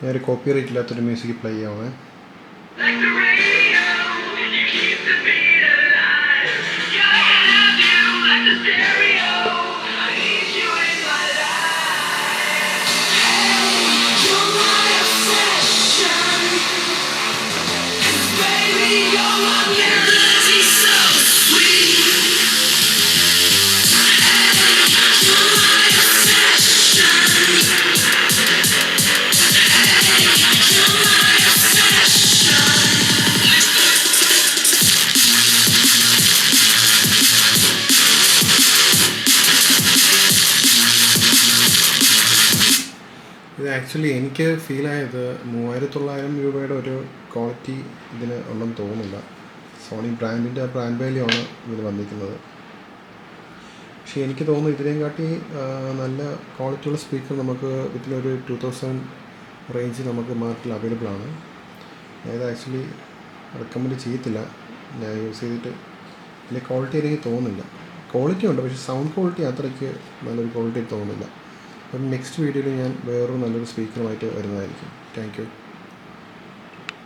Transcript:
ഞാനൊരു copy right ഇല്ലാത്തൊരു music play ചെയ്യാമേ. ഇത് ആക്ച്വലി എനിക്ക് ഫീലായത് 3900 രൂപയുടെ ഒരു ക്വാളിറ്റി ഇതിന് ഉണ്ടെന്ന് തോന്നുന്നില്ല. സോണി ബ്രാൻഡിൻ്റെ ബ്രാൻഡ് വാല്യൂ ആണ് ഇതിൽ വന്നിരിക്കുന്നത്. പക്ഷേ എനിക്ക് തോന്നുന്നു ഇതിനെയും കാട്ടി നല്ല ക്വാളിറ്റിയുള്ള സ്പീക്കർ നമുക്ക് ഇതിലൊരു 2000 റേഞ്ച് നമുക്ക് മാർക്കറ്റിൽ അവൈലബിൾ ആണ്. ഞാനിത് ആക്ച്വലി റെക്കമെൻഡ് ചെയ്യത്തില്ല. ഞാൻ യൂസ് ചെയ്തിട്ട് വലിയ ക്വാളിറ്റി എനിക്ക് തോന്നുന്നില്ല. ക്വാളിറ്റി ഉണ്ട്, പക്ഷേ സൗണ്ട് ക്വാളിറ്റി അത്രയ്ക്ക് നല്ലൊരു ക്വാളിറ്റി തോന്നുന്നില്ല. അപ്പം നെക്സ്റ്റ് വീഡിയോയിൽ ഞാൻ വേറൊരു നല്ലൊരു സ്പീക്കറുമായിട്ട് വരുന്നതായിരിക്കും. Thank you.